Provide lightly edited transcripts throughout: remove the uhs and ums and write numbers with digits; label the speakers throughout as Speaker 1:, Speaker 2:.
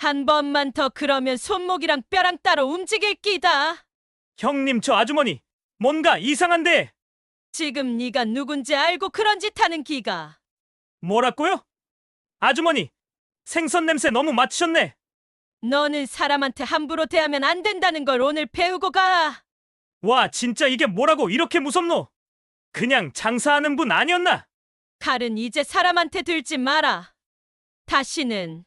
Speaker 1: 한 번만 더 그러면 손목이랑 뼈랑 따로 움직일 끼다.
Speaker 2: 형님, 저 아주머니 뭔가 이상한데.
Speaker 1: 지금 네가 누군지 알고 그런 짓 하는 기가.
Speaker 2: 뭐라고요? 아주머니, 생선 냄새 너무 맡으셨네.
Speaker 1: 너는 사람한테 함부로 대하면 안 된다는 걸 오늘 배우고 가.
Speaker 2: 와, 진짜 이게 뭐라고 이렇게 무섭노? 그냥 장사하는 분 아니었나?
Speaker 1: 칼은 이제 사람한테 들지 마라. 다시는.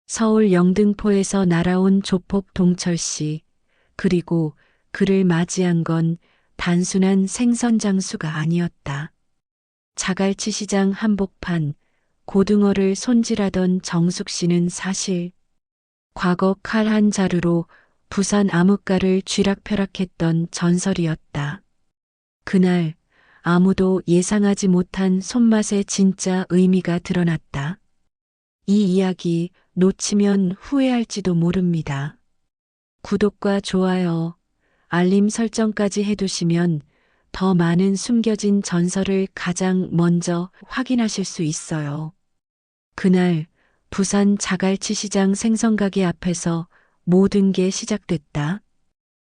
Speaker 3: 서울 영등포에서 날아온 조폭 동철 씨. 그리고 그를 맞이한 건 단순한 생선 장수가 아니었다. 자갈치 시장 한복판 고등어를 손질하던 정숙 씨는 사실 과거 칼 한 자루로 부산 암흑가를 쥐락펴락했던 전설이었다. 그날 아무도 예상하지 못한 손맛의 진짜 의미가 드러났다. 이 이야기 놓치면 후회할지도 모릅니다. 구독과 좋아요, 알림 설정까지 해두시면 더 많은 숨겨진 전설을 가장 먼저 확인하실 수 있어요. 그날 부산 자갈치 시장 생선가게 앞에서 모든 게 시작됐다.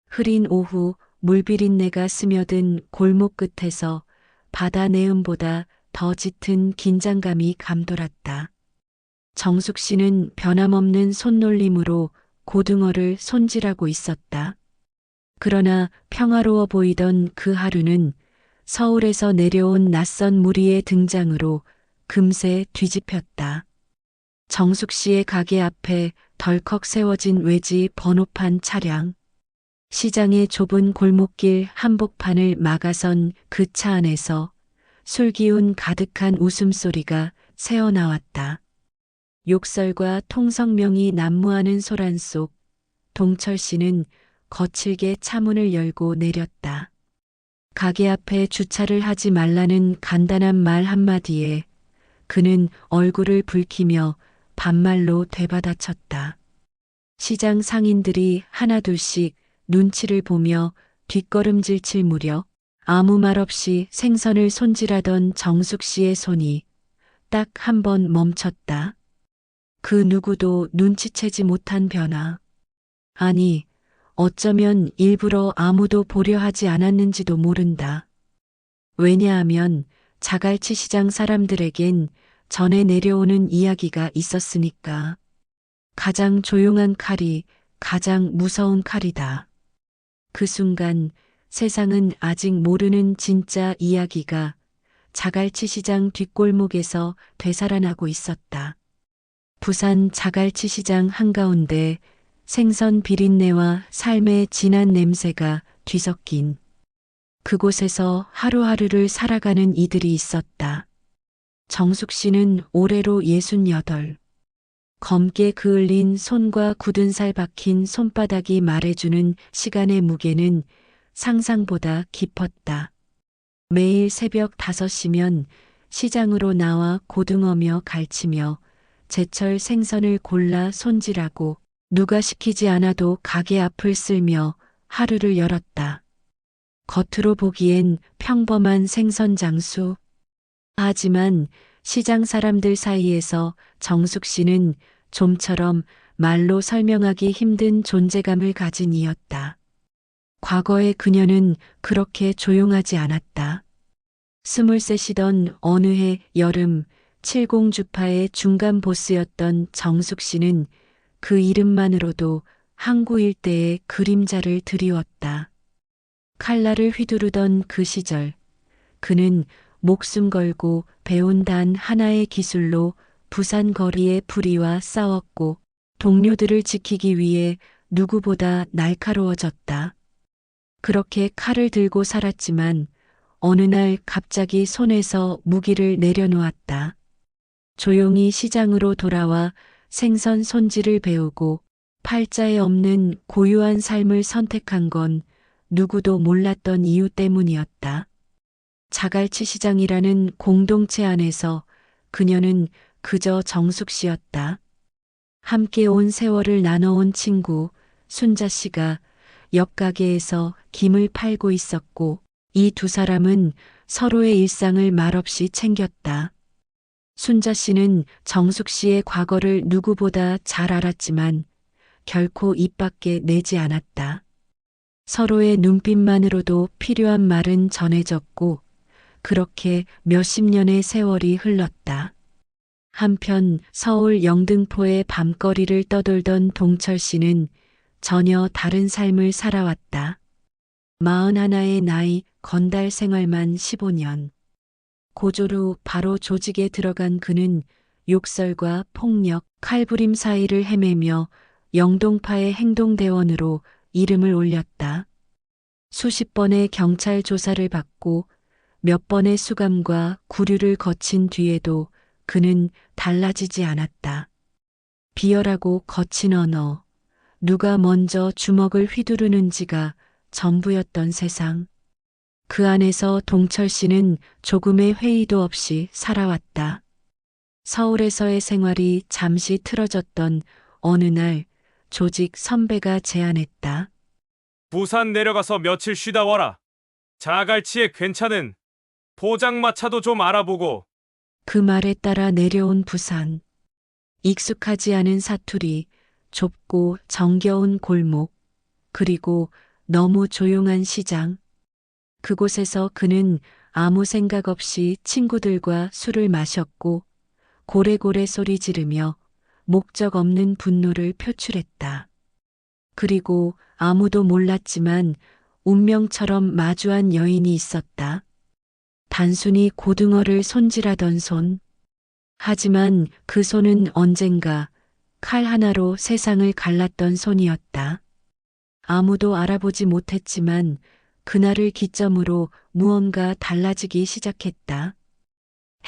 Speaker 3: 흐린 오후 물비린내가 스며든 골목 끝에서 바다 내음보다 더 짙은 긴장감이 감돌았다. 정숙 씨는 변함없는 손놀림으로 고등어를 손질하고 있었다. 그러나 평화로워 보이던 그 하루는 서울에서 내려온 낯선 무리의 등장으로 금세 뒤집혔다. 정숙 씨의 가게 앞에 덜컥 세워진 외지 번호판 차량. 시장의 좁은 골목길 한복판을 막아선 그 차 안에서 술기운 가득한 웃음소리가 새어나왔다. 욕설과 통성명이 난무하는 소란 속 동철 씨는 거칠게 차문을 열고 내렸다. 가게 앞에 주차를 하지 말라는 간단한 말 한마디에 그는 얼굴을 붉히며 반말로 되받아쳤다. 시장 상인들이 하나둘씩 눈치를 보며 뒷걸음질 칠 무렵 아무 말 없이 생선을 손질하던 정숙 씨의 손이 딱 한 번 멈췄다. 그 누구도 눈치채지 못한 변화. 아니, 어쩌면 일부러 아무도 보려 하지 않았는지도 모른다. 왜냐하면 자갈치 시장 사람들에겐 전에 내려오는 이야기가 있었으니까. 가장 조용한 칼이 가장 무서운 칼이다. 그 순간 세상은 아직 모르는 진짜 이야기가 자갈치 시장 뒷골목에서 되살아나고 있었다. 부산 자갈치 시장 한가운데 생선 비린내와 삶의 진한 냄새가 뒤섞인 그곳에서 하루하루를 살아가는 이들이 있었다. 정숙 씨는 올해로 68. 검게 그을린 손과 굳은 살 박힌 손바닥이 말해주는 시간의 무게는 상상보다 깊었다. 매일 새벽 5시면 시장으로 나와 고등어며 갈치며 제철 생선을 골라 손질하고 누가 시키지 않아도 가게 앞을 쓸며 하루를 열었다. 겉으로 보기엔 평범한 생선 장수. 하지만 시장 사람들 사이에서 정숙 씨는 좀처럼 말로 설명하기 힘든 존재감을 가진 이였다. 과거의 그녀는 그렇게 조용하지 않았다. 23이던 어느 해 여름 70주파의 중간 보스였던 정숙 씨는 그 이름만으로도 항구 일대의 그림자를 드리웠다. 칼날을 휘두르던 그 시절, 그는 목숨 걸고 배운 단 하나의 기술로 부산 거리의 불의와 싸웠고 동료들을 지키기 위해 누구보다 날카로워졌다. 그렇게 칼을 들고 살았지만 어느 날 갑자기 손에서 무기를 내려놓았다. 조용히 시장으로 돌아와 생선 손질을 배우고 팔자에 없는 고유한 삶을 선택한 건 누구도 몰랐던 이유 때문이었다. 자갈치 시장이라는 공동체 안에서 그녀는 그저 정숙 씨였다. 함께 온 세월을 나눠온 친구 순자 씨가 옆 가게에서 김을 팔고 있었고 이 두 사람은 서로의 일상을 말없이 챙겼다. 순자 씨는 정숙 씨의 과거를 누구보다 잘 알았지만 결코 입 밖에 내지 않았다. 서로의 눈빛만으로도 필요한 말은 전해졌고 그렇게 몇십 년의 세월이 흘렀다. 한편 서울 영등포의 밤거리를 떠돌던 동철 씨는 전혀 다른 삶을 살아왔다. 41의 나이, 건달 생활만 15년. 고졸 후 바로 조직에 들어간 그는 욕설과 폭력, 칼부림 사이를 헤매며 영동파의 행동대원으로 이름을 올렸다. 수십 번의 경찰 조사를 받고 몇 번의 수감과 구류를 거친 뒤에도 그는 달라지지 않았다. 비열하고 거친 언어, 누가 먼저 주먹을 휘두르는지가 전부였던 세상. 그 안에서 동철 씨는 조금의 회의도 없이 살아왔다. 서울에서의 생활이 잠시 틀어졌던 어느 날 조직 선배가 제안했다.
Speaker 2: 부산 내려가서 며칠 쉬다 와라. 자갈치에 괜찮은 포장마차도 좀 알아보고.
Speaker 3: 그 말에 따라 내려온 부산. 익숙하지 않은 사투리, 좁고 정겨운 골목, 그리고 너무 조용한 시장. 그곳에서 그는 아무 생각 없이 친구들과 술을 마셨고 고래고래 소리 지르며 목적 없는 분노를 표출했다. 그리고 아무도 몰랐지만 운명처럼 마주한 여인이 있었다. 단순히 고등어를 손질하던 손. 하지만 그 손은 언젠가 칼 하나로 세상을 갈랐던 손이었다. 아무도 알아보지 못했지만 그날을 기점으로 무언가 달라지기 시작했다.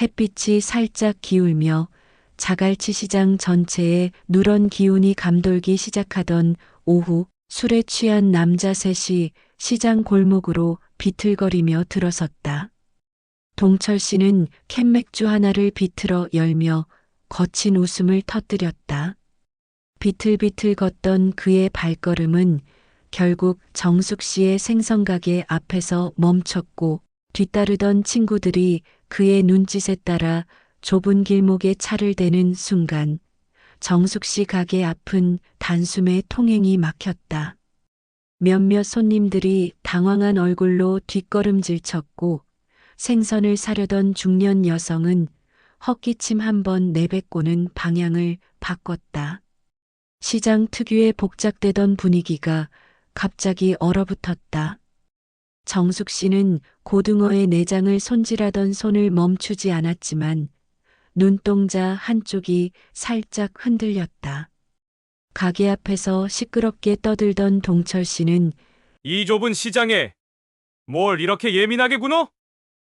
Speaker 3: 햇빛이 살짝 기울며 자갈치 시장 전체에 누런 기운이 감돌기 시작하던 오후, 술에 취한 남자 셋이 시장 골목으로 비틀거리며 들어섰다. 동철 씨는 캔맥주 하나를 비틀어 열며 거친 웃음을 터뜨렸다. 비틀비틀 걷던 그의 발걸음은 결국 정숙 씨의 생선가게 앞에서 멈췄고 뒤따르던 친구들이 그의 눈짓에 따라 좁은 길목에 차를 대는 순간 정숙 씨 가게 앞은 단숨에 통행이 막혔다. 몇몇 손님들이 당황한 얼굴로 뒷걸음질 쳤고 생선을 사려던 중년 여성은 헛기침 한 번 내뱉고는 방향을 바꿨다. 시장 특유의 복잡되던 분위기가 갑자기 얼어붙었다. 정숙 씨는 고등어의 내장을 손질하던 손을 멈추지 않았지만 눈동자 한쪽이 살짝 흔들렸다. 가게 앞에서 시끄럽게 떠들던 동철 씨는
Speaker 2: 이 좁은 시장에 뭘 이렇게 예민하게 구노?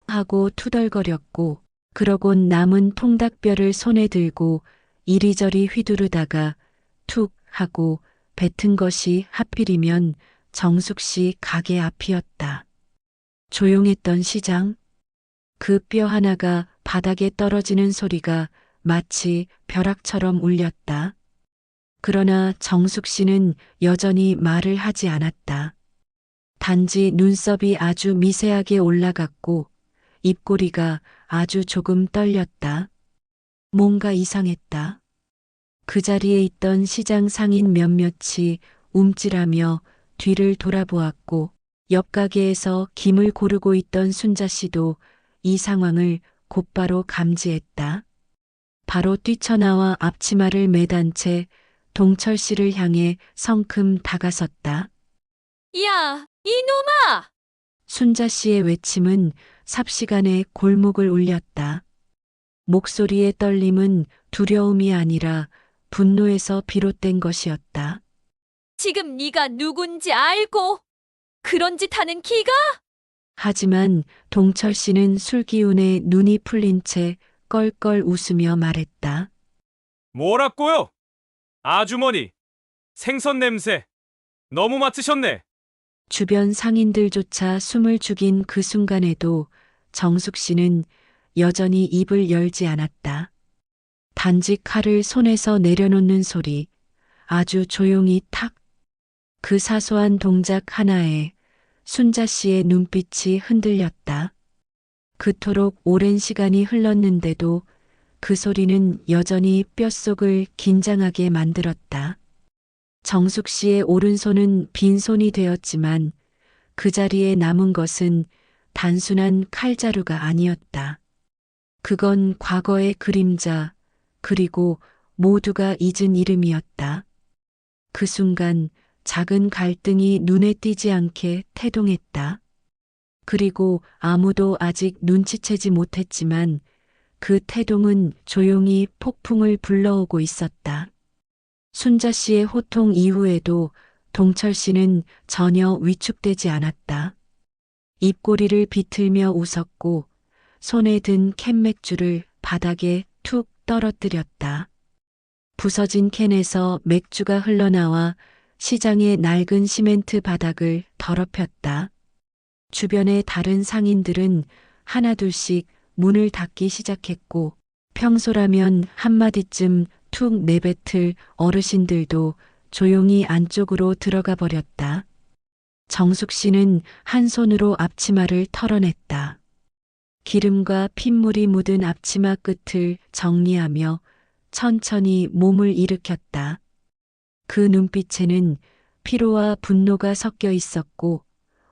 Speaker 3: 하고 투덜거렸고 그러곤 남은 통닭뼈를 손에 들고 이리저리 휘두르다가 툭 하고 뱉은 것이 하필이면 정숙 씨 가게 앞이었다. 조용했던 시장. 그 뼈 하나가 바닥에 떨어지는 소리가 마치 벼락처럼 울렸다. 그러나 정숙 씨는 여전히 말을 하지 않았다. 단지 눈썹이 아주 미세하게 올라갔고 입꼬리가 아주 조금 떨렸다. 뭔가 이상했다. 그 자리에 있던 시장 상인 몇몇이 움찔하며 뒤를 돌아보았고 옆 가게에서 김을 고르고 있던 순자 씨도 이 상황을 곧바로 감지했다. 바로 뛰쳐나와 앞치마를 매단 채 동철 씨를 향해 성큼 다가섰다.
Speaker 1: 야, 이놈아!
Speaker 3: 순자 씨의 외침은 삽시간에 골목을 울렸다. 목소리의 떨림은 두려움이 아니라 분노에서 비롯된 것이었다.
Speaker 1: 지금 네가 누군지 알고 그런 짓 하는 기가?
Speaker 3: 하지만 동철 씨는 술기운에 눈이 풀린 채 껄껄 웃으며 말했다.
Speaker 2: 뭐라고요? 아주머니, 생선 냄새 너무 맡으셨네.
Speaker 3: 주변 상인들조차 숨을 죽인 그 순간에도 정숙 씨는 여전히 입을 열지 않았다. 단지 칼을 손에서 내려놓는 소리, 아주 조용히 탁. 그 사소한 동작 하나에 순자 씨의 눈빛이 흔들렸다. 그토록 오랜 시간이 흘렀는데도 그 소리는 여전히 뼛속을 긴장하게 만들었다. 정숙 씨의 오른손은 빈손이 되었지만 그 자리에 남은 것은 단순한 칼자루가 아니었다. 그건 과거의 그림자, 그리고 모두가 잊은 이름이었다. 그 순간 작은 갈등이 눈에 띄지 않게 태동했다. 그리고 아무도 아직 눈치채지 못했지만 그 태동은 조용히 폭풍을 불러오고 있었다. 순자 씨의 호통 이후에도 동철 씨는 전혀 위축되지 않았다. 입꼬리를 비틀며 웃었고 손에 든 캔맥주를 바닥에 툭 떨어뜨렸다. 부서진 캔에서 맥주가 흘러나와 시장의 낡은 시멘트 바닥을 더럽혔다. 주변의 다른 상인들은 하나둘씩 문을 닫기 시작했고 평소라면 한마디쯤 툭 내뱉을 어르신들도 조용히 안쪽으로 들어가 버렸다. 정숙 씨는 한 손으로 앞치마를 털어냈다. 기름과 핏물이 묻은 앞치마 끝을 정리하며 천천히 몸을 일으켰다. 그 눈빛에는 피로와 분노가 섞여 있었고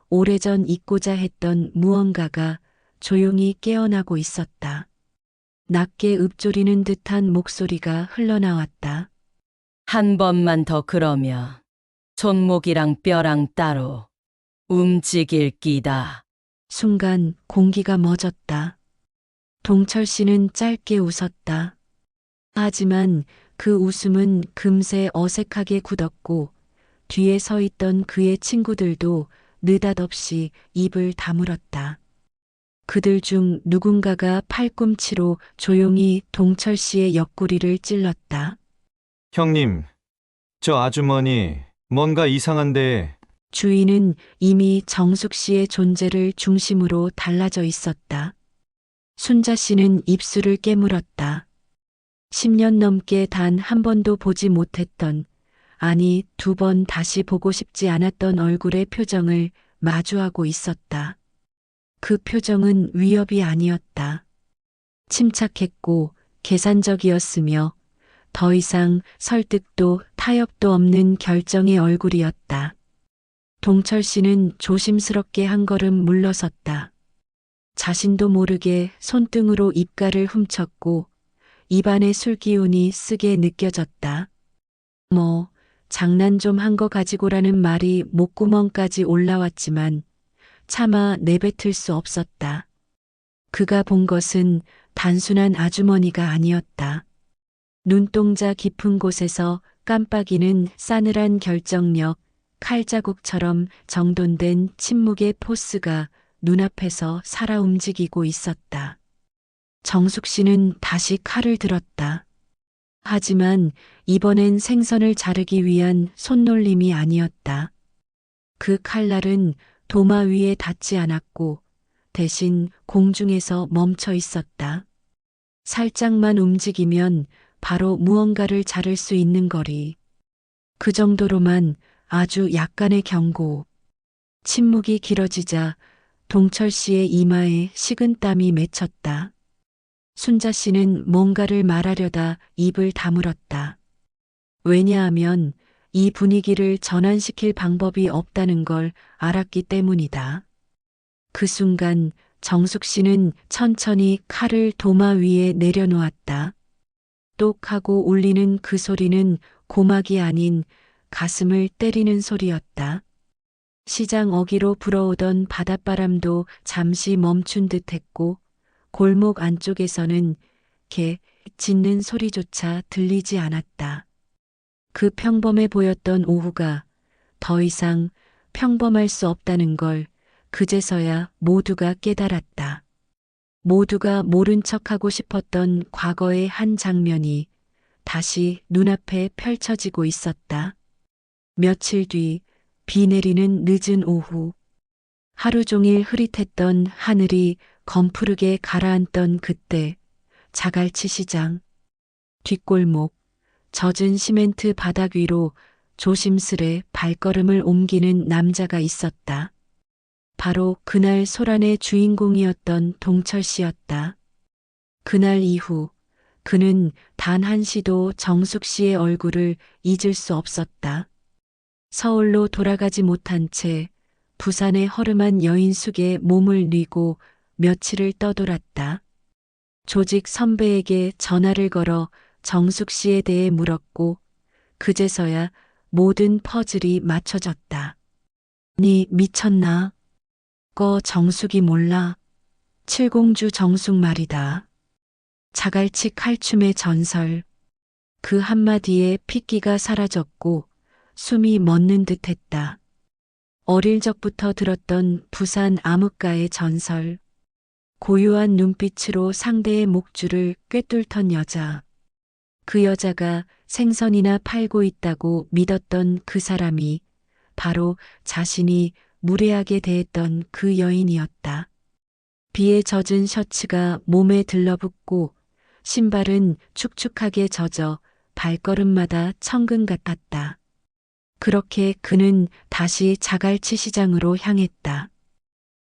Speaker 3: 오래전 잊고자 했던 무언가가 조용히 깨어나고 있었다. 낮게 읊조리는 듯한 목소리가 흘러나왔다.
Speaker 1: 한 번만 더 그러면 손목이랑 뼈랑 따로 움직일 끼다.
Speaker 3: 순간 공기가 멎었다. 동철 씨는 짧게 웃었다. 하지만 그 웃음은 금세 어색하게 굳었고 뒤에 서 있던 그의 친구들도 느닷없이 입을 다물었다. 그들 중 누군가가 팔꿈치로 조용히 동철 씨의 옆구리를 찔렀다.
Speaker 4: 형님, 저 아주머니 뭔가 이상한데.
Speaker 3: 주인은 이미 정숙 씨의 존재를 중심으로 달라져 있었다. 순자 씨는 입술을 깨물었다. 10년 넘게 단 한 번도 보지 못했던, 아니 2번 다시 보고 싶지 않았던 얼굴의 표정을 마주하고 있었다. 그 표정은 위협이 아니었다. 침착했고 계산적이었으며 더 이상 설득도 타협도 없는 결정의 얼굴이었다. 동철 씨는 조심스럽게 한 걸음 물러섰다. 자신도 모르게 손등으로 입가를 훔쳤고 입안의 술기운이 쓰게 느껴졌다. 뭐 장난 좀 한 거 가지고라는 말이 목구멍까지 올라왔지만 차마 내뱉을 수 없었다. 그가 본 것은 단순한 아주머니가 아니었다. 눈동자 깊은 곳에서 깜빡이는 싸늘한 결정력, 칼자국처럼 정돈된 침묵의 포스가 눈앞에서 살아 움직이고 있었다. 정숙 씨는 다시 칼을 들었다. 하지만 이번엔 생선을 자르기 위한 손놀림이 아니었다. 그 칼날은 도마 위에 닿지 않았고 대신 공중에서 멈춰 있었다. 살짝만 움직이면 바로 무언가를 자를 수 있는 거리. 그 정도로만 아주 약간의 경고. 침묵이 길어지자 동철 씨의 이마에 식은땀이 맺혔다. 순자 씨는 뭔가를 말하려다 입을 다물었다. 왜냐하면 이 분위기를 전환시킬 방법이 없다는 걸 알았기 때문이다. 그 순간 정숙 씨는 천천히 칼을 도마 위에 내려놓았다. 똑 하고 울리는 그 소리는 고막이 아닌 가슴을 때리는 소리였다. 시장 어귀로 불어오던 바닷바람도 잠시 멈춘 듯했고 골목 안쪽에서는 개 짖는 소리조차 들리지 않았다. 그 평범해 보였던 오후가 더 이상 평범할 수 없다는 걸 그제서야 모두가 깨달았다. 모두가 모른 척하고 싶었던 과거의 한 장면이 다시 눈앞에 펼쳐지고 있었다. 며칠 뒤 비 내리는 늦은 오후, 하루 종일 흐릿했던 하늘이 검푸르게 가라앉던 그때 자갈치 시장, 뒷골목, 젖은 시멘트 바닥 위로 조심스레 발걸음을 옮기는 남자가 있었다. 바로 그날 소란의 주인공이었던 동철 씨였다. 그날 이후 그는 단 한시도 정숙 씨의 얼굴을 잊을 수 없었다. 서울로 돌아가지 못한 채 부산의 허름한 여인숙에 몸을 뉘고 며칠을 떠돌았다. 조직 선배에게 전화를 걸어 정숙 씨에 대해 물었고 그제서야 모든 퍼즐이 맞춰졌다. 니 미쳤나? 정숙이 몰라. 칠공주 정숙 말이다. 자갈치 칼춤의 전설. 그 한마디에 핏기가 사라졌고 숨이 멎는 듯했다. 어릴 적부터 들었던 부산 암흑가의 전설. 고요한 눈빛으로 상대의 목줄을 꿰뚫던 여자. 그 여자가 생선이나 팔고 있다고 믿었던 그 사람이 바로 자신이 무례하게 대했던 그 여인이었다. 비에 젖은 셔츠가 몸에 들러붙고 신발은 축축하게 젖어 발걸음마다 천근 같았다. 그렇게 그는 다시 자갈치 시장으로 향했다.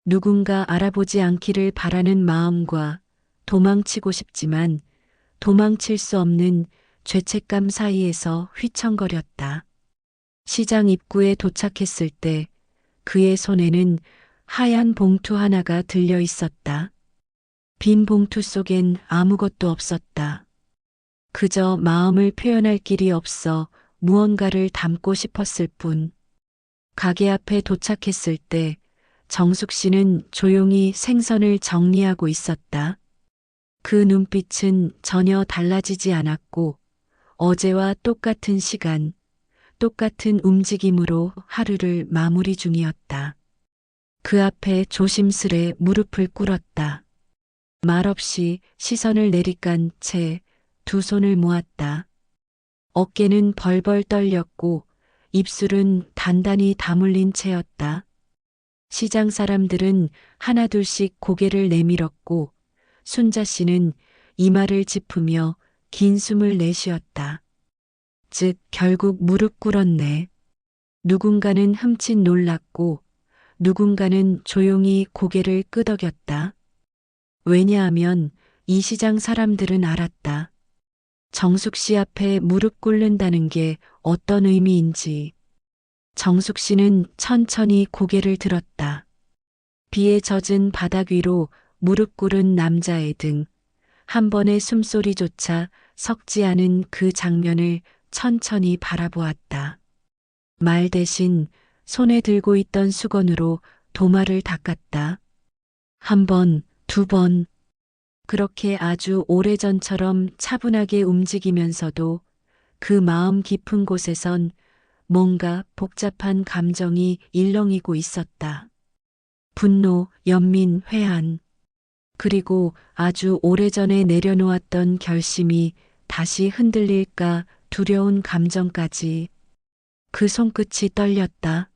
Speaker 3: 누군가 알아보지 않기를 바라는 마음과 도망치고 싶지만 도망칠 수 없는 죄책감 사이에서 휘청거렸다. 시장 입구에 도착했을 때 그의 손에는 하얀 봉투 하나가 들려 있었다. 빈 봉투 속엔 아무것도 없었다. 그저 마음을 표현할 길이 없어 무언가를 담고 싶었을 뿐. 가게 앞에 도착했을 때 정숙 씨는 조용히 생선을 정리하고 있었다. 그 눈빛은 전혀 달라지지 않았고 어제와 똑같은 시간, 똑같은 움직임으로 하루를 마무리 중이었다. 그 앞에 조심스레 무릎을 꿇었다. 말없이 시선을 내리깐 채 두 손을 모았다. 어깨는 벌벌 떨렸고 입술은 단단히 다물린 채였다. 시장 사람들은 하나둘씩 고개를 내밀었고 순자 씨는 이마를 짚으며 긴 숨을 내쉬었다. 즉 결국 무릎 꿇었네. 누군가는 흠칫 놀랐고 누군가는 조용히 고개를 끄덕였다. 왜냐하면 이 시장 사람들은 알았다. 정숙 씨 앞에 무릎 꿇는다는 게 어떤 의미인지. 정숙 씨는 천천히 고개를 들었다. 비에 젖은 바닥 위로 무릎 꿇은 남자의 등, 한 번의 숨소리조차 섞지 않은 그 장면을 천천히 바라보았다. 말 대신 손에 들고 있던 수건으로 도마를 닦았다. 한 번, 두 번. 그렇게 아주 오래전처럼 차분하게 움직이면서도 그 마음 깊은 곳에선 뭔가 복잡한 감정이 일렁이고 있었다. 분노, 연민, 회한. 그리고 아주 오래전에 내려놓았던 결심이 다시 흔들릴까 두려운 감정까지. 그 손끝이 떨렸다.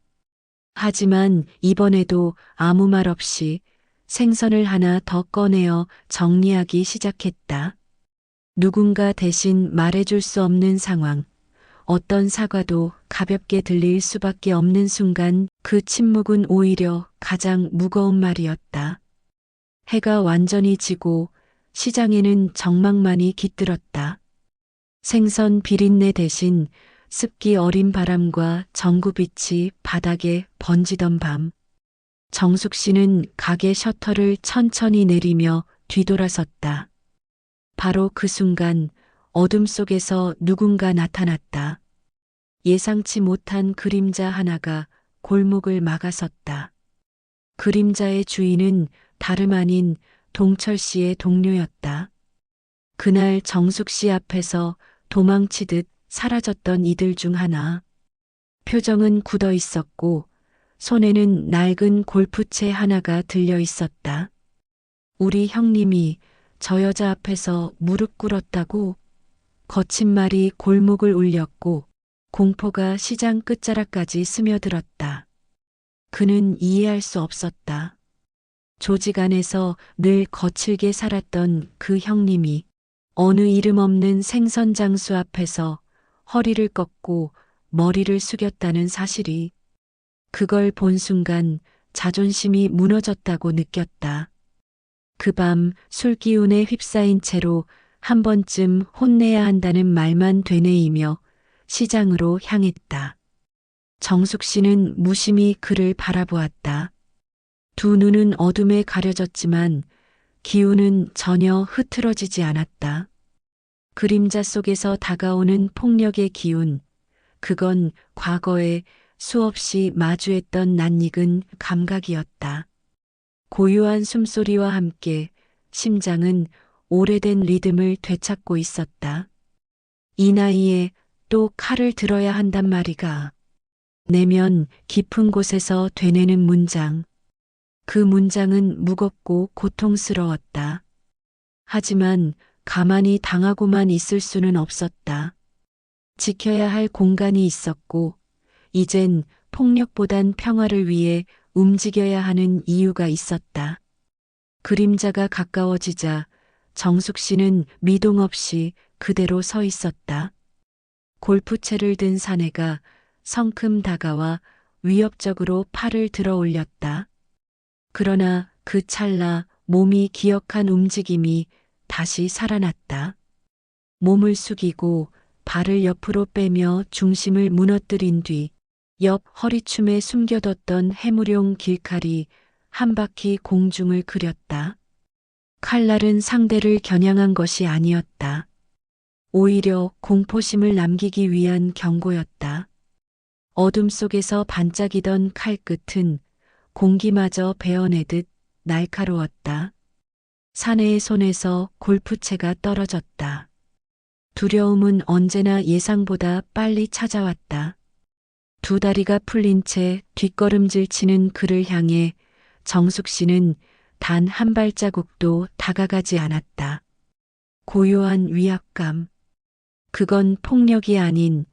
Speaker 3: 하지만 이번에도 아무 말 없이 생선을 하나 더 꺼내어 정리하기 시작했다. 누군가 대신 말해줄 수 없는 상황, 어떤 사과도 가볍게 들릴 수밖에 없는 순간 그 침묵은 오히려 가장 무거운 말이었다. 해가 완전히 지고 시장에는 정막만이 깃들었다. 생선 비린내 대신 습기 어린 바람과 전구빛이 바닥에 번지던 밤. 정숙 씨는 가게 셔터를 천천히 내리며 뒤돌아섰다. 바로 그 순간 어둠 속에서 누군가 나타났다. 예상치 못한 그림자 하나가 골목을 막아섰다. 그림자의 주인은 다름 아닌 동철 씨의 동료였다. 그날 정숙 씨 앞에서 도망치듯 사라졌던 이들 중 하나. 표정은 굳어 있었고 손에는 낡은 골프채 하나가 들려 있었다. 우리 형님이 저 여자 앞에서 무릎 꿇었다고. 거친 말이 골목을 울렸고 공포가 시장 끝자락까지 스며들었다. 그는 이해할 수 없었다. 조직 안에서 늘 거칠게 살았던 그 형님이 어느 이름 없는 생선 장수 앞에서 허리를 꺾고 머리를 숙였다는 사실이. 그걸 본 순간 자존심이 무너졌다고 느꼈다. 그 밤 술 기운에 휩싸인 채로 한 번쯤 혼내야 한다는 말만 되뇌이며 시장으로 향했다. 정숙 씨는 무심히 그를 바라보았다. 두 눈은 어둠에 가려졌지만 기운은 전혀 흐트러지지 않았다. 그림자 속에서 다가오는 폭력의 기운, 그건 과거에 수없이 마주했던 낯익은 감각이었다. 고요한 숨소리와 함께 심장은 오래된 리듬을 되찾고 있었다. 이 나이에 또 칼을 들어야 한단 말이가. 내면 깊은 곳에서 되뇌는 문장. 그 문장은 무겁고 고통스러웠다. 하지만 가만히 당하고만 있을 수는 없었다. 지켜야 할 공간이 있었고, 이젠 폭력보단 평화를 위해 움직여야 하는 이유가 있었다. 그림자가 가까워지자 정숙 씨는 미동 없이 그대로 서 있었다. 골프채를 든 사내가 성큼 다가와 위협적으로 팔을 들어 올렸다. 그러나 그 찰나 몸이 기억한 움직임이 다시 살아났다. 몸을 숙이고 발을 옆으로 빼며 중심을 무너뜨린 뒤 옆 허리춤에 숨겨뒀던 해무룡 길칼이 한 바퀴 공중을 그렸다. 칼날은 상대를 겨냥한 것이 아니었다. 오히려 공포심을 남기기 위한 경고였다. 어둠 속에서 반짝이던 칼끝은 공기마저 베어내듯 날카로웠다. 사내의 손에서 골프채가 떨어졌다. 두려움은 언제나 예상보다 빨리 찾아왔다. 두 다리가 풀린 채 뒷걸음질 치는 그를 향해 정숙 씨는 단 한 발자국도 다가가지 않았다. 고요한 위압감. 그건 폭력이 아닌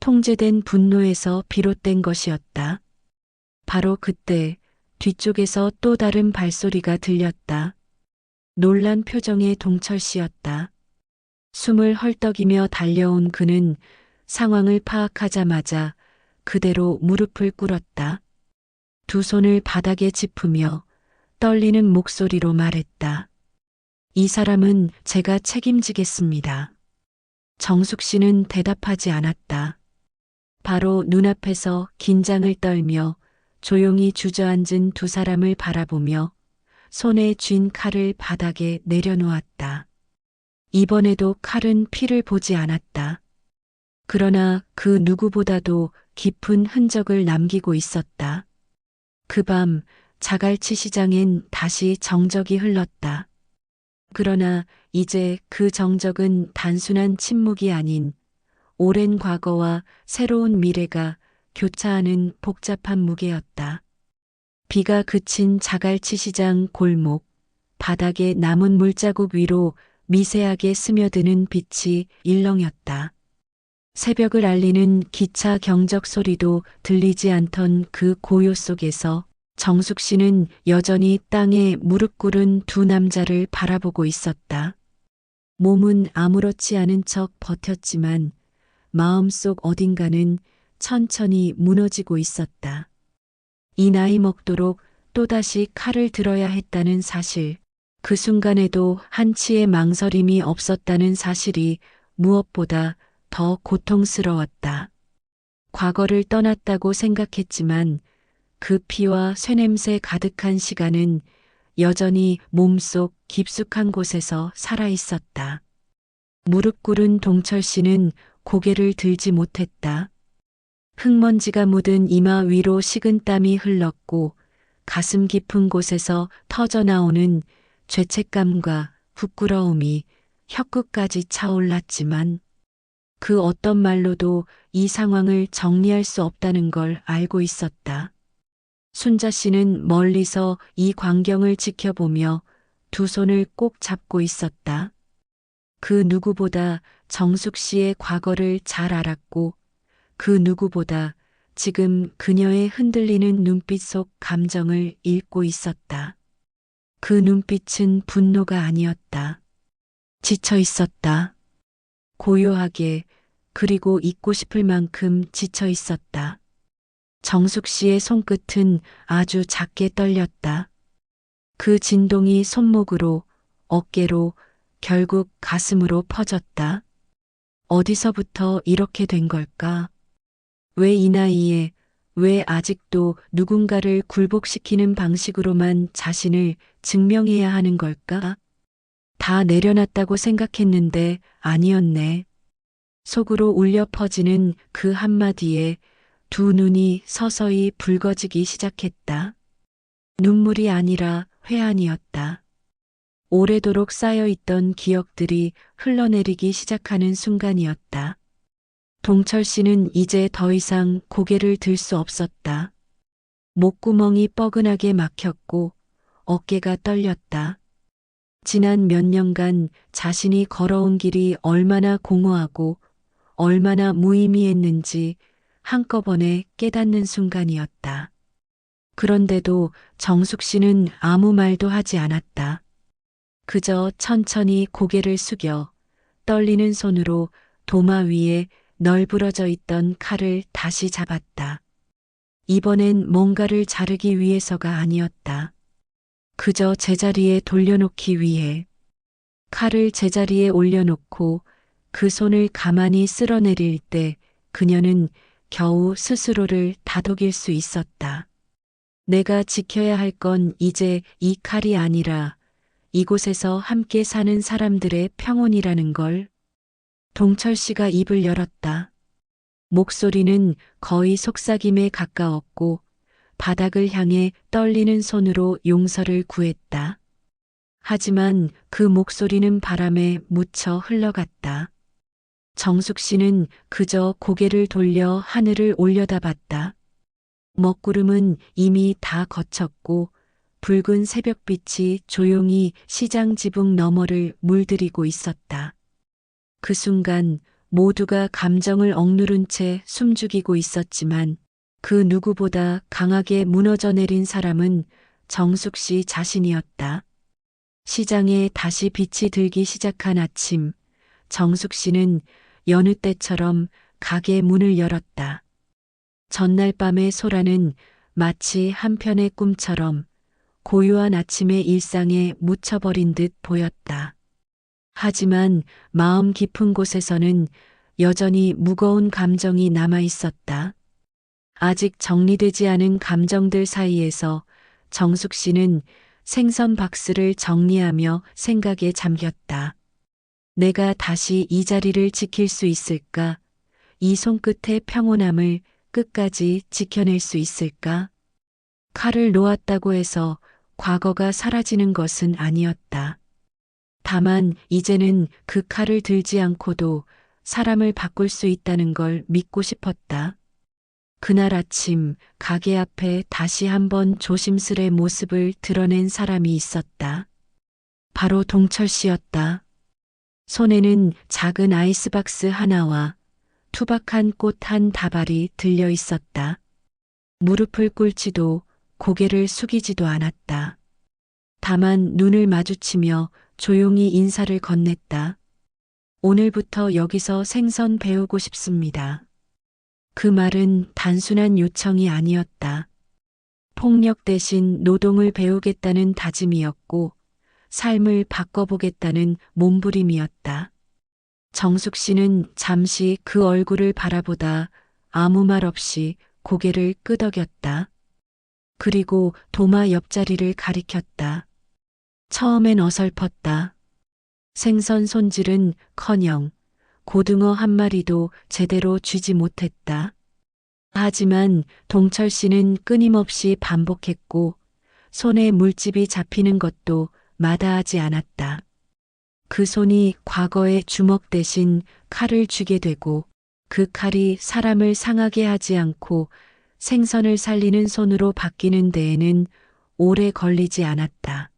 Speaker 3: 통제된 분노에서 비롯된 것이었다. 바로 그때 뒤쪽에서 또 다른 발소리가 들렸다. 놀란 표정의 동철 씨였다. 숨을 헐떡이며 달려온 그는 상황을 파악하자마자 그대로 무릎을 꿇었다. 두 손을 바닥에 짚으며 떨리는 목소리로 말했다. 이 사람은 제가 책임지겠습니다. 정숙 씨는 대답하지 않았다. 바로 눈앞에서 긴장을 떨며 조용히 주저앉은 두 사람을 바라보며 손에 쥔 칼을 바닥에 내려놓았다. 이번에도 칼은 피를 보지 않았다. 그러나 그 누구보다도 깊은 흔적을 남기고 있었다. 그 밤 자갈치 시장엔 다시 정적이 흘렀다. 그러나 이제 그 정적은 단순한 침묵이 아닌 오랜 과거와 새로운 미래가 교차하는 복잡한 무게였다. 비가 그친 자갈치 시장 골목, 바닥에 남은 물자국 위로 미세하게 스며드는 빛이 일렁였다. 새벽을 알리는 기차 경적 소리도 들리지 않던 그 고요 속에서 정숙 씨는 여전히 땅에 무릎 꿇은 두 남자를 바라보고 있었다. 몸은 아무렇지 않은 척 버텼지만 마음속 어딘가는 천천히 무너지고 있었다. 이 나이 먹도록 또다시 칼을 들어야 했다는 사실, 그 순간에도 한치의 망설임이 없었다는 사실이 무엇보다 더 고통스러웠다. 과거를 떠났다고 생각했지만 그 피와 쇠냄새 가득한 시간은 여전히 몸속 깊숙한 곳에서 살아있었다. 무릎 꿇은 동철 씨는 고개를 들지 못했다. 흙먼지가 묻은 이마 위로 식은땀이 흘렀고 가슴 깊은 곳에서 터져나오는 죄책감과 부끄러움이 혀끝까지 차올랐지만 그 어떤 말로도 이 상황을 정리할 수 없다는 걸 알고 있었다. 순자 씨는 멀리서 이 광경을 지켜보며 두 손을 꼭 잡고 있었다. 그 누구보다 정숙 씨의 과거를 잘 알았고 그 누구보다 지금 그녀의 흔들리는 눈빛 속 감정을 읽고 있었다. 그 눈빛은 분노가 아니었다. 지쳐 있었다. 고요하게, 그리고 잊고 싶을 만큼 지쳐 있었다. 정숙 씨의 손끝은 아주 작게 떨렸다. 그 진동이 손목으로, 어깨로, 결국 가슴으로 퍼졌다. 어디서부터 이렇게 된 걸까? 왜 이 나이에, 왜 아직도 누군가를 굴복시키는 방식으로만 자신을 증명해야 하는 걸까? 다 내려놨다고 생각했는데 아니었네. 속으로 울려 퍼지는 그 한마디에 두 눈이 서서히 붉어지기 시작했다. 눈물이 아니라 회한이었다. 오래도록 쌓여있던 기억들이 흘러내리기 시작하는 순간이었다. 동철 씨는 이제 더 이상 고개를 들 수 없었다. 목구멍이 뻐근하게 막혔고 어깨가 떨렸다. 지난 몇 년간 자신이 걸어온 길이 얼마나 공허하고 얼마나 무의미했는지 한꺼번에 깨닫는 순간이었다. 그런데도 정숙 씨는 아무 말도 하지 않았다. 그저 천천히 고개를 숙여 떨리는 손으로 도마 위에 널브러져 있던 칼을 다시 잡았다. 이번엔 뭔가를 자르기 위해서가 아니었다. 그저 제자리에 돌려놓기 위해. 칼을 제자리에 올려놓고 그 손을 가만히 쓸어내릴 때 그녀는 겨우 스스로를 다독일 수 있었다. 내가 지켜야 할 건 이제 이 칼이 아니라 이곳에서 함께 사는 사람들의 평온이라는 걸. 동철 씨가 입을 열었다. 목소리는 거의 속삭임에 가까웠고 바닥을 향해 떨리는 손으로 용서를 구했다. 하지만 그 목소리는 바람에 묻혀 흘러갔다. 정숙 씨는 그저 고개를 돌려 하늘을 올려다봤다. 먹구름은 이미 다 거쳤고 붉은 새벽빛이 조용히 시장 지붕 너머를 물들이고 있었다. 그 순간 모두가 감정을 억누른 채 숨죽이고 있었지만 그 누구보다 강하게 무너져 내린 사람은 정숙 씨 자신이었다. 시장에 다시 빛이 들기 시작한 아침, 정숙 씨는 여느 때처럼 가게 문을 열었다. 전날 밤의 소라는 마치 한편의 꿈처럼 고요한 아침의 일상에 묻혀버린 듯 보였다. 하지만 마음 깊은 곳에서는 여전히 무거운 감정이 남아 있었다. 아직 정리되지 않은 감정들 사이에서 정숙 씨는 생선 박스를 정리하며 생각에 잠겼다. 내가 다시 이 자리를 지킬 수 있을까? 이 손끝의 평온함을 끝까지 지켜낼 수 있을까? 칼을 놓았다고 해서 과거가 사라지는 것은 아니었다. 다만 이제는 그 칼을 들지 않고도 사람을 바꿀 수 있다는 걸 믿고 싶었다. 그날 아침 가게 앞에 다시 한번 조심스레 모습을 드러낸 사람이 있었다. 바로 동철 씨였다. 손에는 작은 아이스박스 하나와 투박한 꽃 한 다발이 들려 있었다. 무릎을 꿇지도 고개를 숙이지도 않았다. 다만 눈을 마주치며 조용히 인사를 건넸다. 오늘부터 여기서 생선 배우고 싶습니다. 그 말은 단순한 요청이 아니었다. 폭력 대신 노동을 배우겠다는 다짐이었고 삶을 바꿔보겠다는 몸부림이었다. 정숙 씨는 잠시 그 얼굴을 바라보다 아무 말 없이 고개를 끄덕였다. 그리고 도마 옆자리를 가리켰다. 처음엔 어설펐다. 생선 손질은 커녕 고등어 한 마리도 제대로 쥐지 못했다. 하지만 동철 씨는 끊임없이 반복했고 손에 물집이 잡히는 것도 마다하지 않았다. 그 손이 과거의 주먹 대신 칼을 쥐게 되고 그 칼이 사람을 상하게 하지 않고 생선을 살리는 손으로 바뀌는 데에는 오래 걸리지 않았다.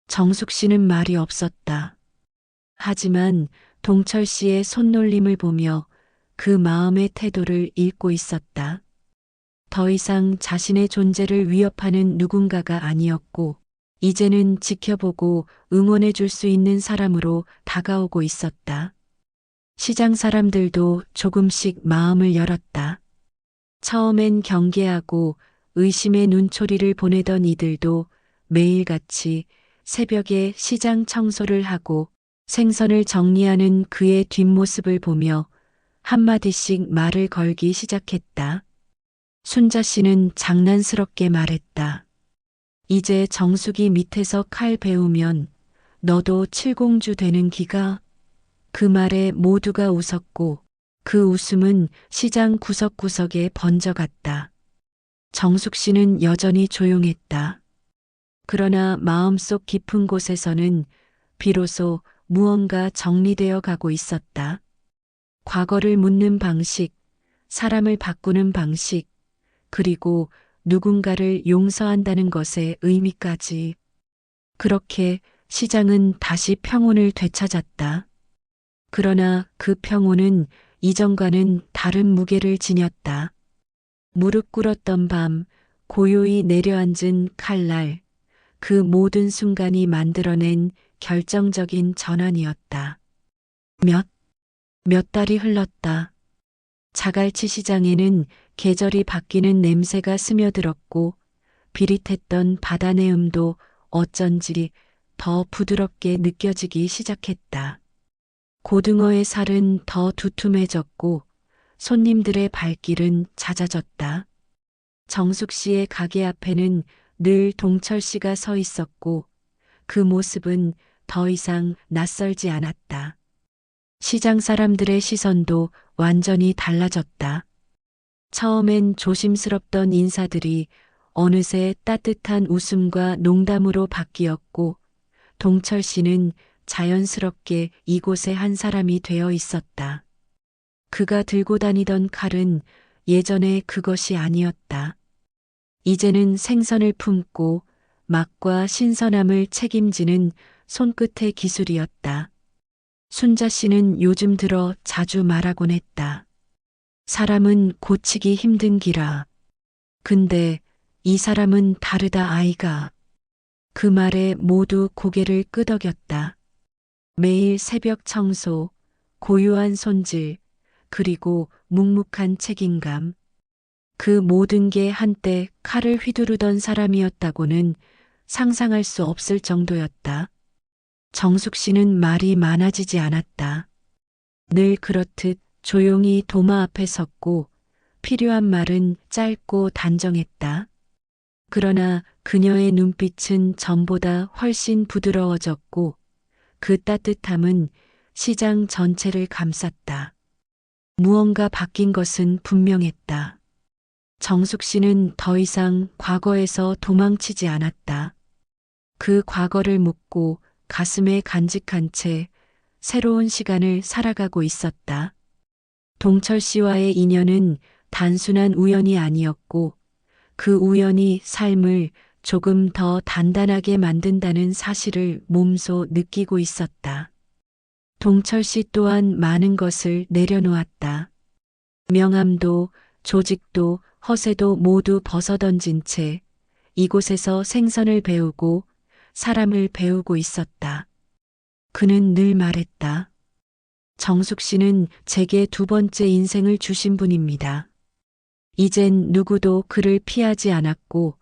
Speaker 3: 정숙 씨는 말이 없었다. 하지만 동철 씨의 손놀림을 보며 그 마음의 태도를 읽고 있었다. 더 이상 자신의 존재를 위협하는 누군가가 아니었고 이제는 지켜보고 응원해 줄 수 있는 사람으로 다가오고 있었다. 시장 사람들도 조금씩 마음을 열었다. 처음엔 경계하고 의심의 눈초리를 보내던 이들도 매일같이 새벽에 시장 청소를 하고 생선을 정리하는 그의 뒷모습을 보며 한마디씩 말을 걸기 시작했다. 순자 씨는 장난스럽게 말했다. 이제 정숙이 밑에서 칼 배우면 너도 칠공주 되는 기가? 그 말에 모두가 웃었고 그 웃음은 시장 구석구석에 번져갔다. 정숙 씨는 여전히 조용했다. 그러나 마음속 깊은 곳에서는 비로소 무언가 정리되어 가고 있었다. 과거를 묻는 방식, 사람을 바꾸는 방식, 그리고 누군가를 용서한다는 것의 의미까지. 그렇게 시장은 다시 평온을 되찾았다. 그러나 그 평온은 이전과는 다른 무게를 지녔다. 무릎 꿇었던 밤, 고요히 내려앉은 칼날, 그 모든 순간이 만들어낸 결정적인 전환이었다. 몇 달이 흘렀다. 자갈치 시장에는 계절이 바뀌는 냄새가 스며들었고 비릿했던 바다 내음도 어쩐지 더 부드럽게 느껴지기 시작했다. 고등어의 살은 더 두툼해졌고 손님들의 발길은 잦아졌다. 정숙 씨의 가게 앞에는 늘 동철 씨가 서 있었고 그 모습은 더 이상 낯설지 않았다. 시장 사람들의 시선도 완전히 달라졌다. 처음엔 조심스럽던 인사들이 어느새 따뜻한 웃음과 농담으로 바뀌었고 동철 씨는 자연스럽게 이곳의 한 사람이 되어 있었다. 그가 들고 다니던 칼은 예전에 그것이 아니었다. 이제는 생선을 품고 맛과 신선함을 책임지는 손끝의 기술이었다. 순자 씨는 요즘 들어 자주 말하곤 했다. 사람은 고치기 힘든 기라. 근데 이 사람은 다르다 아이가. 그 말에 모두 고개를 끄덕였다. 매일 새벽 청소, 고요한 손질, 그리고 묵묵한 책임감. 그 모든 게 한때 칼을 휘두르던 사람이었다고는 상상할 수 없을 정도였다. 정숙 씨는 말이 많아지지 않았다. 늘 그렇듯 조용히 도마 앞에 섰고 필요한 말은 짧고 단정했다. 그러나 그녀의 눈빛은 전보다 훨씬 부드러워졌고 그 따뜻함은 시장 전체를 감쌌다. 무언가 바뀐 것은 분명했다. 정숙 씨는 더 이상 과거에서 도망치지 않았다. 그 과거를 묻고 가슴에 간직한 채 새로운 시간을 살아가고 있었다. 동철 씨와의 인연은 단순한 우연이 아니었고 그 우연이 삶을 조금 더 단단하게 만든다는 사실을 몸소 느끼고 있었다. 동철 씨 또한 많은 것을 내려놓았다. 명함도 조직도 허세도 모두 벗어던진 채 이곳에서 생선을 배우고 사람을 배우고 있었다. 그는 늘 말했다. 정숙 씨는 제게 두 번째 인생을 주신 분입니다. 이젠 누구도 그를 피하지 않았고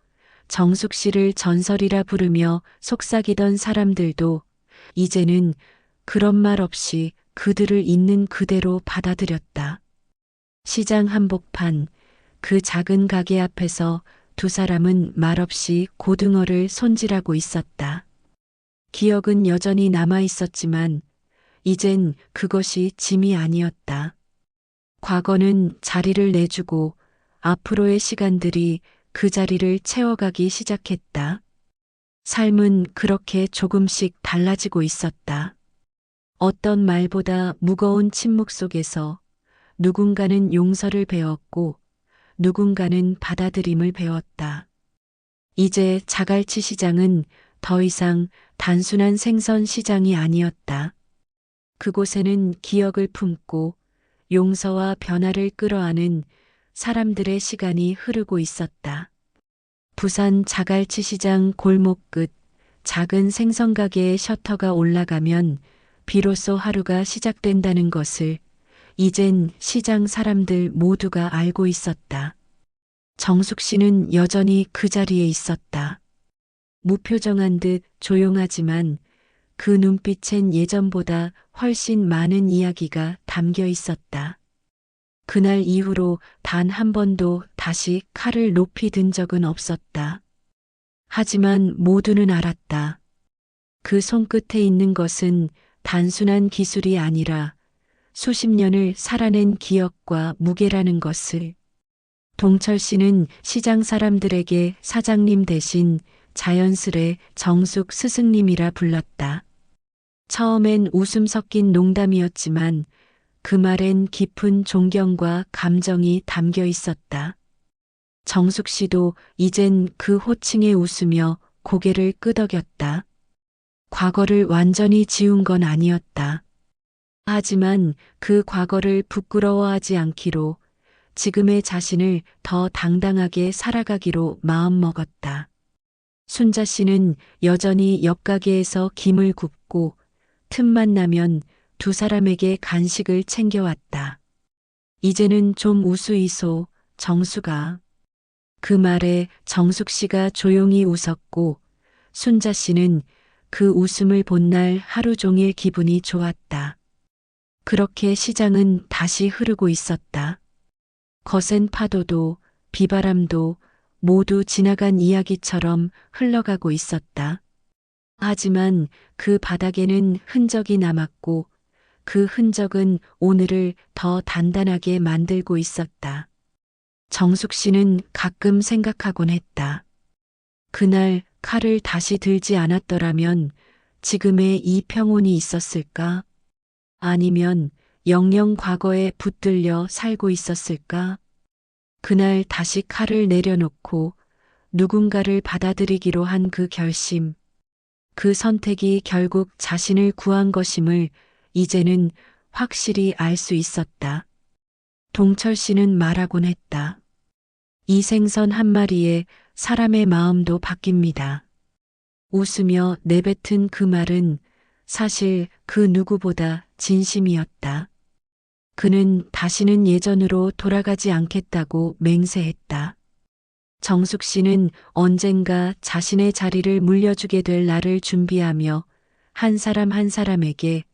Speaker 3: 정숙 씨를 전설이라 부르며 속삭이던 사람들도 이제는 그런 말 없이 그들을 있는 그대로 받아들였다. 시장 한복판, 그 작은 가게 앞에서 두 사람은 말없이 고등어를 손질하고 있었다. 기억은 여전히 남아 있었지만 이젠 그것이 짐이 아니었다. 과거는 자리를 내주고 앞으로의 시간들이 그 자리를 채워가기 시작했다. 삶은 그렇게 조금씩 달라지고 있었다. 어떤 말보다 무거운 침묵 속에서 누군가는 용서를 배웠고 누군가는 받아들임을 배웠다. 이제 자갈치 시장은 더 이상 단순한 생선 시장이 아니었다. 그곳에는 기억을 품고 용서와 변화를 끌어안은 사람들의 시간이 흐르고 있었다. 부산 자갈치 시장 골목 끝 작은 생선 가게의 셔터가 올라가면 비로소 하루가 시작된다는 것을 이젠 시장 사람들 모두가 알고 있었다. 정숙 씨는 여전히 그 자리에 있었다. 무표정한 듯 조용하지만 그 눈빛엔 예전보다 훨씬 많은 이야기가 담겨 있었다. 그날 이후로 단 한 번도 다시 칼을 높이 든 적은 없었다. 하지만 모두는 알았다. 그 손끝에 있는 것은 단순한 기술이 아니라 수십 년을 살아낸 기억과 무게라는 것을. 동철 씨는 시장 사람들에게 사장님 대신 자연스레 정숙 스승님이라 불렀다. 처음엔 웃음 섞인 농담이었지만 그 말엔 깊은 존경과 감정이 담겨 있었다. 정숙 씨도 이젠 그 호칭에 웃으며 고개를 끄덕였다. 과거를 완전히 지운 건 아니었다. 하지만 그 과거를 부끄러워하지 않기로 지금의 자신을 더 당당하게 살아가기로 마음먹었다. 순자 씨는 여전히 옆가게에서 김을 굽고 틈만 나면 두 사람에게 간식을 챙겨왔다. 이제는 좀 우스이소, 정수가. 그 말에 정숙 씨가 조용히 웃었고 순자 씨는 그 웃음을 본 날 하루 종일 기분이 좋았다. 그렇게 시장은 다시 흐르고 있었다. 거센 파도도 비바람도 모두 지나간 이야기처럼 흘러가고 있었다. 하지만 그 바닥에는 흔적이 남았고 그 흔적은 오늘을 더 단단하게 만들고 있었다. 정숙 씨는 가끔 생각하곤 했다. 그날 칼을 다시 들지 않았더라면 지금의 이 평온이 있었을까? 아니면 영영 과거에 붙들려 살고 있었을까? 그날 다시 칼을 내려놓고 누군가를 받아들이기로 한 그 결심, 그 선택이 결국 자신을 구한 것임을 이제는 확실히 알 수 있었다. 동철 씨는 말하곤 했다. 이 생선 한 마리에 사람의 마음도 바뀝니다. 웃으며 내뱉은 그 말은 사실 그 누구보다 진심이었다. 그는 다시는 예전으로 돌아가지 않겠다고 맹세했다. 정숙 씨는 언젠가 자신의 자리를 물려주게 될 날을 준비하며 한 사람 한 사람에게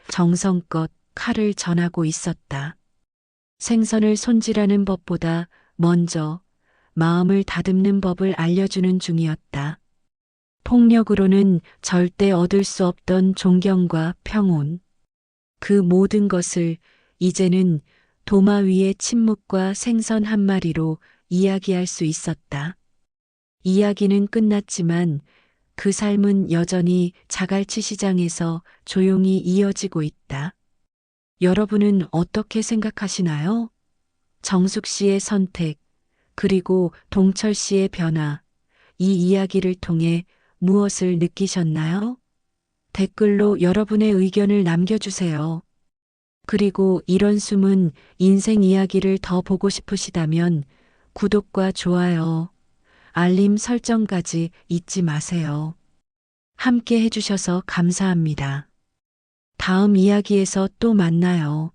Speaker 3: 정성껏 칼을 전하고 있었다. 생선을 손질하는 법보다 먼저 마음을 다듬는 법을 알려주는 중이었다. 폭력으로는 절대 얻을 수 없던 존경과 평온. 그 모든 것을 이제는 도마 위의 침묵과 생선 한 마리로 이야기할 수 있었다. 이야기는 끝났지만 그 삶은 여전히 자갈치 시장에서 조용히 이어지고 있다. 여러분은 어떻게 생각하시나요? 정숙 씨의 선택, 그리고 동철 씨의 변화, 이 이야기를 통해 무엇을 느끼셨나요? 댓글로 여러분의 의견을 남겨주세요. 그리고 이런 숨은 인생 이야기를 더 보고 싶으시다면 구독과 좋아요, 알림 설정까지 잊지 마세요. 함께 해주셔서 감사합니다. 다음 이야기에서 또 만나요.